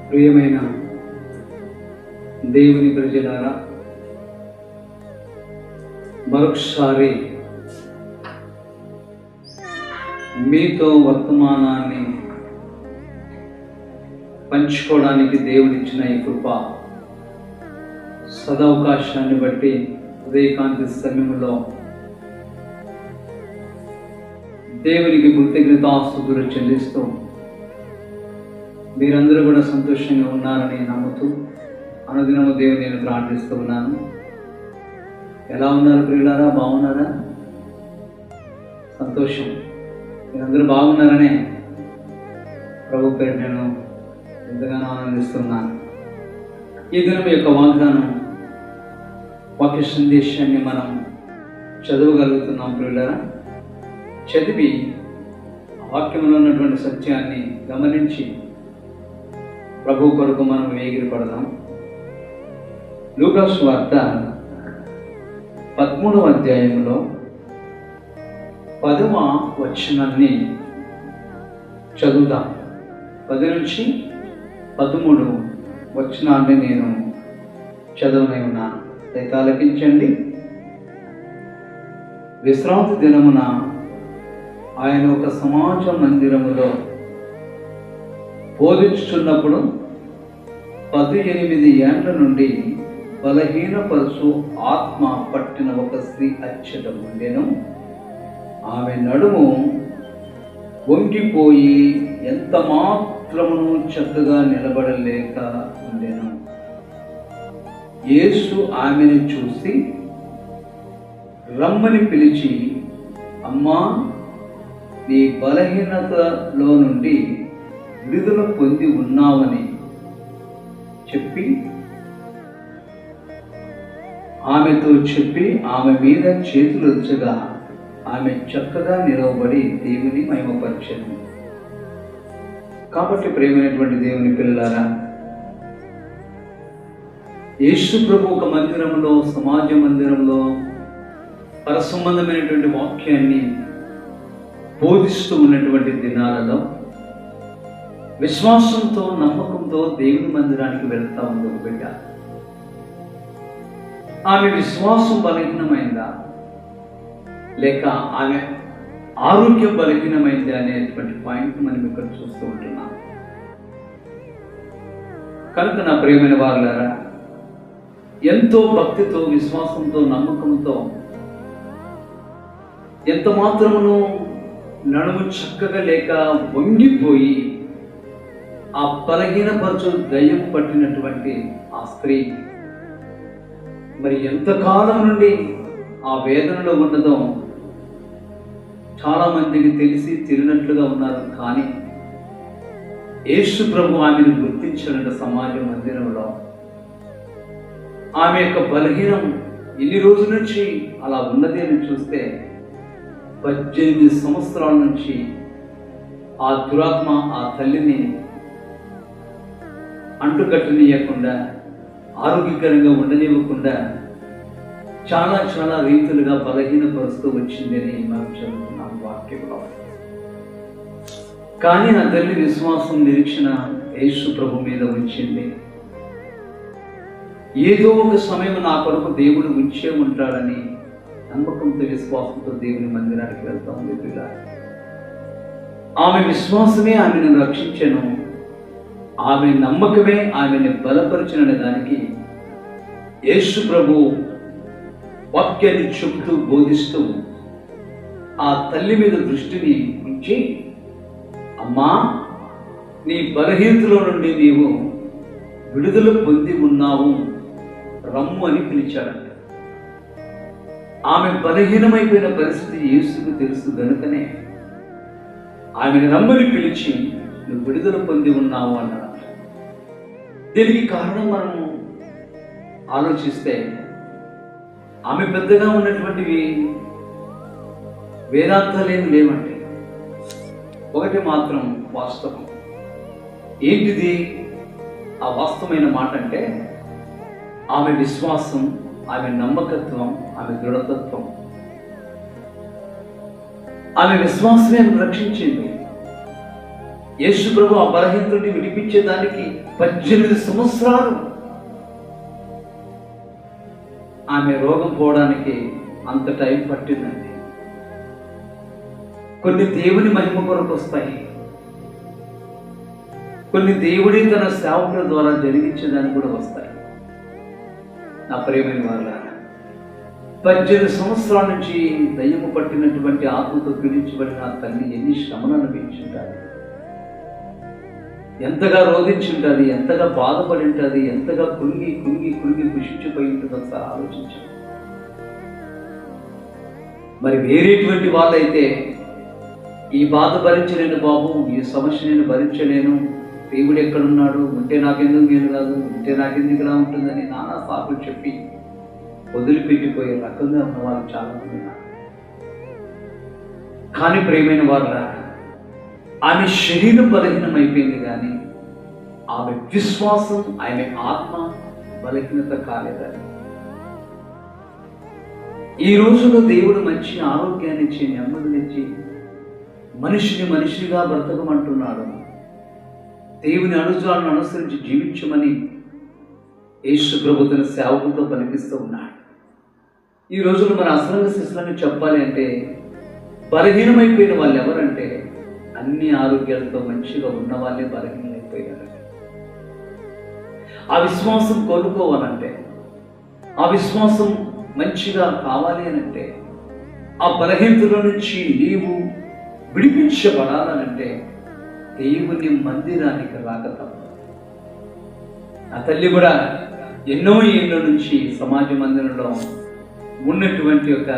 ప్రియమైన దేవుని ప్రజలారా, మరొకసారి మీతో వర్తమానాన్ని పంచుకోవడానికి దేవుడిచ్చిన ఈ కృప సదవకాశాన్ని బట్టి ఉదయకాంతి సమయంలో దేవునికి కృతజ్ఞతాస్తుతులు చెల్లిస్తూ మీరందరూ కూడా సంతోషంగా ఉన్నారని నమ్ముతూ అనుదినము దేవుని నేను ప్రార్థిస్తూ ఉన్నాను. ఎలా ఉన్నారు ప్రియులారా? బాగున్నారా? సంతోషం. మీరందరూ బాగున్నారనే ప్రభు పేరు నేను ఎంతగానో ఆనందిస్తున్నాను. ఈ దినం యొక్క వాక్య సందేశాన్ని మనం చదవగలుగుతున్నాం ప్రియులారా. చదివి వాక్యంలో ఉన్నటువంటి సత్యాన్ని గమనించి ప్రభు కొరకు మనం వేగిరపడదాం. లూకా సువార్త 13వ అధ్యాయంలో 10వ వచనాన్ని చదువుదాం. 10 నుంచి 13 వచనాన్ని నేను చదవనే ఉన్నాను. అయితే ఆలకించండి. విశ్రాంతి దినమున ఆయన ఒక సమాజ మందిరములో బోధించుచున్నప్పుడు 18 ఏండ్ల నుండి బలహీనపరచు ఆత్మ పట్టిన ఒక స్త్రీ అచ్చట ఉండెను. ఆమె నడుము వంగిపోయి ఎంత మాత్రమును చక్కగా నిలబడలేక ఉండెను. యేసు ఆమెను చూసి రమ్మని పిలిచి, అమ్మా, నీ బలహీనతలో నుండి విడుదల పొంది ఉన్నావని చెప్పి ఆమెతో చెప్పి ఆమె మీద చేతులు ఉంచగా ఆమె చక్కగా నిలవబడి దేవుని మహిమపరిచెను. కాబట్టి ప్రియమైనటువంటి దేవుని పిల్లలారా, యేసు ప్రభు ఒక మందిరంలో, సమాజ మందిరంలో పరసంబంధమైనటువంటి వాక్యాన్ని బోధిస్తూ ఉన్నటువంటి దినాలలో విశ్వాసంతో, నమ్మకంతో దేవుని మందిరానికి వెళ్తా ఉంది ఒక బిడ్డ. ఆమె విశ్వాసం బలహీనమైందా లేక ఆమె ఆరోగ్యం బలహీనమైంది అనేటువంటి పాయింట్ మనం ఇక్కడ చూస్తూ ఉంటున్నాం. కనుక నా ప్రియమైన వారులారా, ఎంతో భక్తితో, విశ్వాసంతో, నమ్మకంతో ఎంత మాత్రమును నడుము చక్కగా లేక వంగిపోయి ఆ బలహీనపరచు దయ్యం పట్టినటువంటి ఆ స్త్రీ మరి ఎంతకాలం నుండి ఆ వేదనలో ఉన్నదో చాలా మందికి తెలిసి తెలియనట్లుగా ఉన్నారు. కానీ యేసు ప్రభు ఆమెను గుర్తించాలంట సమాజ మందిరంలో. ఆమె యొక్క బలహీనం ఎన్ని రోజుల నుంచి అలా ఉన్నది అని చూస్తే 18 సంవత్సరాల నుంచి ఆ దురాత్మ ఆ తల్లిని అంటుకట్టనీయకుండా, ఆరోగ్యకరంగా ఉండనివ్వకుండా చాలా చాలా రీతులుగా బలహీనపరుస్తూ వచ్చిందని మనం చదువుతున్నాం వాక్యంలో. కానీ ఆ తల్లి విశ్వాసం, నిరీక్షణ యేసు ప్రభు మీద ఉంచింది. ఏదో ఒక సమయం నా కొరకు దేవుడు ఉంచే ఉంటాడని నమ్మకంతో, విశ్వాసంతో దేవుని మందిరానికి వెళ్తా ఉంది. ఆమె విశ్వాసమే ఆమెను రక్షించెను. ఆమె నమ్మకమే ఆమెను బలపరిచిన దానికి యేసు ప్రభు వాక్యాన్ని చెబుతూ, బోధిస్తూ ఆ తల్లి మీద దృష్టిని ఉంచి, అమ్మా, నీ బలహీనతలో నుండి నీవు విడుదల పొంది ఉన్నావు, రమ్ము అని పిలిచాడంట. ఆమె బలహీనమైపోయిన పరిస్థితి యేసుకు తెలుసు గనుకనే ఆమెను రమ్మని పిలిచి, నువ్వు విడుదల పొంది ఉన్నావు అన్నాడు. దీనికి కారణం మనము ఆలోచిస్తే ఆమె పెద్దగా ఉన్నటువంటివి వేదాంతాలేమి లేవండి. ఒకటి మాత్రం వాస్తవం. ఏంటిది ఆ వాస్తవమైన మాట అంటే ఆమె విశ్వాసం, ఆమె నమ్మకత్వం, ఆమె దృఢతత్వం. ఆమె విశ్వాసమే రక్షించింది. యేసు ప్రభు ఆ బలహీనతని విడిపించేదానికి 18 సంవత్సరాలు ఆమె రోగం పోవడానికి అంత టైం పట్టిందండి. కొన్ని దేవుని మహిమ కొరకు వస్తాయి, కొన్ని దేవుడి తన సేవకుల ద్వారా జరిగించేదానికి కూడా వస్తాయి. నా ప్రియమైన వారులారా, 18 సంవత్సరాల నుంచి దయ్యము పట్టినటువంటి ఆత్మతో పీడించబడిన ఆ తల్లి ఎన్ని శ్రమలు అనుభవించుంటారు, ఎంతగా రోధించుంటుంది, ఎంతగా బాధపడి ఉంటుంది, ఎంతగా కృంగి కృంగి కృంగి కృషించిపోయి ఉంటుందో ఒకసారి ఆలోచించారు. మరి వేరేటువంటి వాళ్ళైతే ఈ బాధ భరించలేను బాబు, ఈ సమస్య నేను భరించలేను, దేవుడు ఎక్కడున్నాడు, ఉంటే నాకెందుకు నేను కాదు, ఉంటే నాకెందుకు ఇలా ఉంటుందని నానా సాకులు చెప్పి వదిలిపెట్టిపోయే రకంగా ఉన్న వాళ్ళు చాలా మంది ఉన్నారు. కానీ ప్రియమైన వారులారా, ఆమె శరీరం బలహీనం అయిపోయింది, కానీ ఆమె విశ్వాసం, ఆమె ఆత్మ బలహీనత కాలేదని. ఈ రోజులో దేవుడు మంచి ఆరోగ్యాన్ని ఇచ్చి, నెమ్మదినిచ్చి, మనిషిగా బ్రతకమంటున్నాడు. దేవుని అనుజాలను అనుసరించి జీవించమని యేసు ప్రభు తన సేవకులతో పలికిస్తూ ఉన్నాడు. ఈ రోజులో మన అసలంగా శిష్యులని చెప్పాలి అంటే, బలహీనమైపోయిన వాళ్ళు ఎవరంటే అన్ని ఆరోగ్యాలతో మంచిగా ఉన్న వాళ్ళే బలహీనమైపోయారు. ఆ విశ్వాసం కోరుకోవాలంటే, ఆ విశ్వాసం మంచిగా కావాలి అనంటే, ఆ బలహీనతల నుంచి నీవు విడిపించబడాలనంటే దేవుని మందిరానికి రాక తప్పదు. ఆ తల్లి కూడా ఎన్నో ఏళ్ళ నుంచి సమాజ మందిరంలో ఉన్నటువంటి ఒక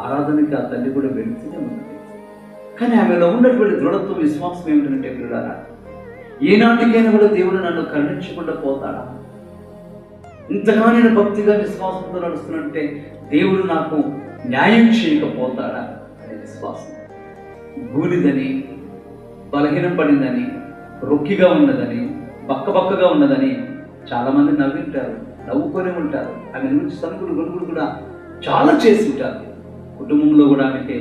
ఆరాధనకి ఆ తల్లి కూడా వెళుతూనే ఉన్నది. కానీ ఆమెలో ఉన్నటువంటి దృఢత్వం, విశ్వాసం ఏమిటంటే పిల్లలారా, ఏనాటికైనా కూడా దేవుడు నన్ను కరుణించకుండా పోతాడా, ఇంతగా నేను భక్తిగా విశ్వాసంతో నడుస్తున్నంటే దేవుడు నాకు న్యాయం చేయకపోతాడా అనే విశ్వాసం. గూలిదని, బలహీనం పడిందని, రొక్కిగా ఉన్నదని, బక్కగా ఉన్నదని చాలామంది నవ్వింటారు, నవ్వుకొని ఉంటారు. ఆమె నుంచి సనుకులు గొడుగులు కూడా చాలా చేసి ఉంటారు. కుటుంబంలో కూడా ఆమెకి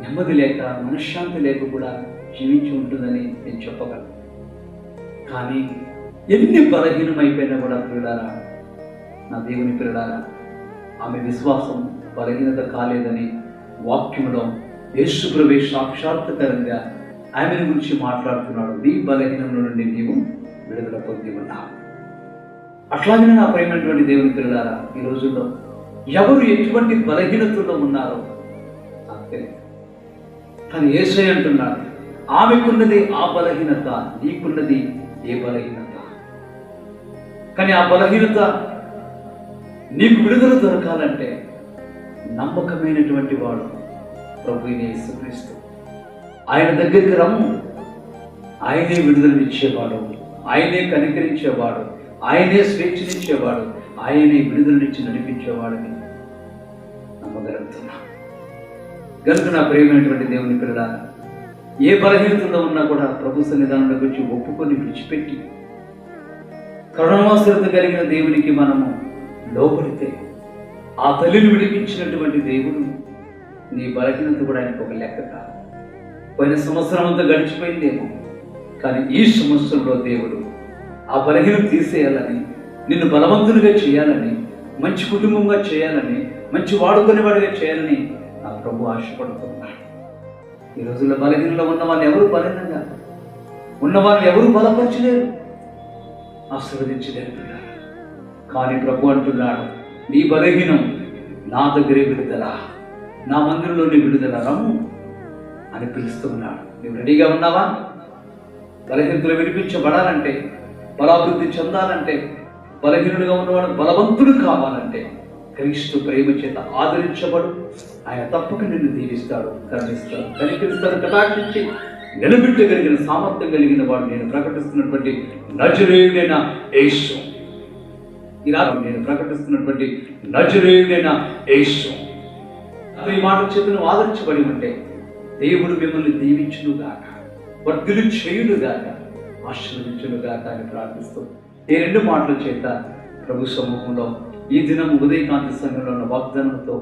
నెమ్మది లేక, మనశ్శాంతి లేక కూడా జీవించి ఉంటుందని నేను చెప్పగలను. కానీ ఎన్ని బలహీనం అయిపోయినా కూడా పిల్లలారా, నా దేవుని పిల్లలారా, ఆమె విశ్వాసం బలహీనత కాలేదని వాక్యంలో యేసు ప్రభువే సాక్షాత్కారంగా ఆమెను గురించి మాట్లాడుతున్నాడు. నీ బలహీనంలో నుండి నీవు విడుదల పొంది ఉన్నావు. అట్లాగే నా ప్రేమైనటువంటి దేవుని పిల్లలారా, ఈ రోజుల్లో ఎవరు ఎటువంటి బలహీనతలో ఉన్నారో నాకు తెలియదు. కానీ యేసయ్య అంటున్నాడు, ఆమెకున్నది ఆ బలహీనత, నీకున్నది ఏ బలహీనత. కానీ ఆ బలహీనత నీకు విడుదల దొరకాలంటే నమ్మకమైనటువంటి వాడు ప్రభువైన యేసుక్రీస్తు. ఆయన దగ్గరికి రమ్ము, ఆయనే విడుదలనిచ్చేవాడు, ఆయనే కనికరించేవాడు, ఆయనే స్వేచ్ఛనిచ్చేవాడు, ఆయనే విడుదలనిచ్చి నడిపించేవాడని నమ్మగలుగుతున్నా. గనుక నా ప్రియమైనటువంటి దేవుని పిల్లలారా, ఏ బలహీనతలో ఉన్నా కూడా ప్రభు సన్నిధానంలోకి వచ్చి ఒప్పుకొని విడిచిపెట్టి కరుణావసరత కలిగిన దేవునికి మనము లోబడితే, ఆ తల్లిని విడిపించినటువంటి దేవుడు నీ బలహీనత కూడా ఆయనకు ఒక లెక్క కాదు. పోయిన సంవత్సరం అంతా గడిచిపోయిందేమో, కానీ ఈ సంవత్సరంలో దేవుడు ఆ బలహీనం తీసేయాలని, నిన్ను బలవంతునిగా చేయాలని, మంచి కుటుంబంగా చేయాలని, మంచి వాడుకునేవాడిగా చేయాలని నా ప్రభు ఆశపడుతున్నాడు. ఈ రోజుల్లో బలహీనంలో ఉన్న వాళ్ళు ఎవరు బలహీనంగా ఉన్న వాళ్ళు ఎవరు బలపరచలేరు, ఆశీర్వదించలేరు. కానీ ప్రభు అంటున్నాడు, నీ బలహీనం నా దగ్గరే విడుదల, నా మందిరంలోని విడుదల, రమ్ము అని పిలుస్తున్నాడు. నువ్వు రెడీగా ఉన్నావా? బలహీనతలు విడిపించబడాలంటే, బలాభివృద్ధి చెందాలంటే, బలహీనుడిగా ఉన్నవాడు బలవంతుడు కావాలంటే, క్రీస్తు ప్రేమ చేత ఆదరించబడు. ఆయన తప్పక నిన్ను దీవిస్తాడు, కరుణిస్తాడు, కనికరిస్తాడు, కటాక్షించి నిలబెట్టగలిగిన సామర్థ్యం కలిగిన వాడు నేను ప్రకటిస్తున్నటువంటి నజరేయుడైన యేసు. నేను ప్రకటిస్తున్నటువంటి నజరేయుడైన యేసు. ఈ మాట చేత నువ్వు ఆదరించబడి ఉంటే దేవుడు మిమ్మల్ని దీవించునుగాక, వర్ధులు చేయునుగాక, ఆశీర్వదించునుగాక అని ప్రార్థిస్తూ ఈ రెండు మాటల చేత ప్రభు సమూహంలో ఈ దినం ఉదయకాంతి సమయంలో ఉన్న వాగ్దానంతో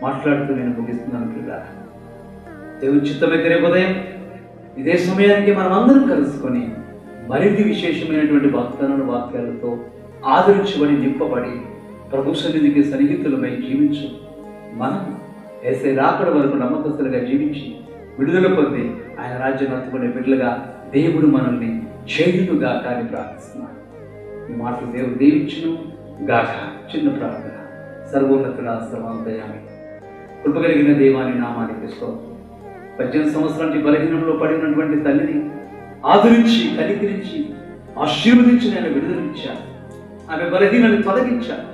మాట్లాడుతూ నేను ముగిస్తున్నాను. పిల్లల దేవుని చిత్తమైతే రేపు ఉదయం ఇదే సమయానికి మనం అందరం కలుసుకొని మరిన్ని విశేషమైనటువంటి వాక్యాలతో ఆదరించబడి నింపబడి ప్రభు సన్నిధికి సన్నిహితులమై జీవించు మనం యేసయ్య రాకడ వరకు నమ్మకస్తులుగా జీవించి విడుదల పొంది ఆయన రాజ్యం అందుకునే బిడ్డలుగా దేవుడు మనల్ని చేయునుగా కానీ ప్రార్థిస్తున్నాడు. ఈ మాటలు దేవుడు దీవించును గాక. చిన్న ప్రార్థన. సర్వోన్నతుల సర్వాంతయామి కృపగలిగిన దేవాని నామానికి స్తోత్రం. 18 సంవత్సరానికి బలహీనంలో పడినటువంటి తల్లిని ఆదరించి కనికరించి ఆశీర్వదించి నేను విడుదలించాను. ఆమె బలహీనని తొలగించాను.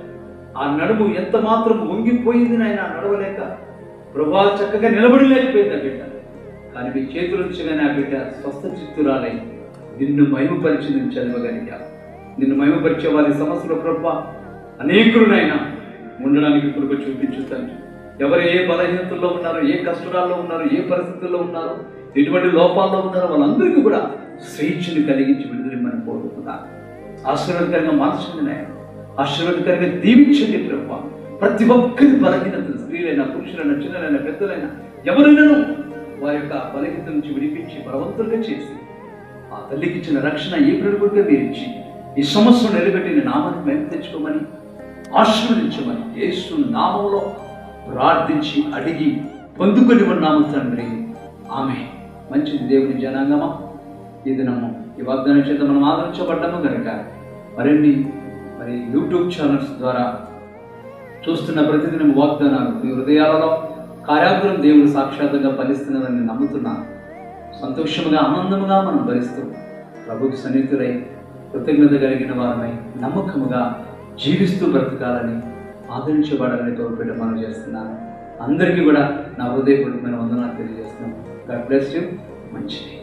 ఆ నడుము ఎంత మాత్రం వంగిపోయింది నాయన, నడవలేక ప్రభా చక్కగా నిలబడలేకపోయింది ఆ బిడ్డ. కానీ మీ చేతులుంచగానే ఆ బిడ్డ స్వస్థ చిత్తురాలై నిన్ను మహిమపరిచి నేను చదవగలిగా. నిన్ను మహిమపరిచే వారి సమస్యలో ప్రభా అనేకులనైనా ఉండడానికి కృప చూపించుతాను. ఎవరు ఏ బలహీనతల్లో ఉన్నారో, ఏ కష్టాల్లో ఉన్నారో, ఏ పరిస్థితుల్లో ఉన్నారో, ఎటువంటి లోపాల్లో ఉన్నారో వాళ్ళందరికీ కూడా స్వేచ్ఛను కలిగించి విడుదలమని కోరుతున్నాను. ఆశీర్వాదకరంగా మార్చండి, ఆశీర్వాదకరంగా దీవించండి ప్రభా. ప్రతి ఒక్కరి బలహీనతలు, స్త్రీలైనా పురుషులైనా చిన్నలైనా పెద్దలైనా ఎవరైనా వారి యొక్క బలహీనత నుంచి విడిపించి బలవంతులుగా చేసి ఆ తల్లికి ఇచ్చిన రక్షణ ఏ ప్రభుత్వం మీరు ఇచ్చి ఈ సమస్యను నిలబెట్టిన నామాన్ని మేము తెచ్చుకోమని ఆశీర్వదించమని యేసు నామంలో ప్రార్థించి అడిగి పొందుకొని ఉన్నాము తండ్రి, ఆమె. మంచిది దేవుని జనాంగమా, ఈ దినము ఈ వాగ్దానం చేత మనం ఆదరించబడ్డాము కనుక మరి యూట్యూబ్ ఛానల్స్ ద్వారా చూస్తున్న ప్రతిదినం వాగ్దానాలు మీ హృదయాలలో కార్యాగ్రం దేవుడు సాక్షాత్తుగా ఫలిస్తున్నదని నమ్ముతున్నాను. సంతోషముగా ఆనందముగా మనం భరిస్తూ ప్రభుకి సన్నిహితులై కృతజ్ఞత కలిగిన వారమై నమ్మకముగా జీవిస్తూ బ్రతకాలని ఆదరించబడాలని తోడుపెట్ట మనం చేస్తున్నాను. అందరికీ కూడా నా హృదయపూర్వకమైన వందనాలు తెలియజేస్తున్నాను. God bless you. మంచిది.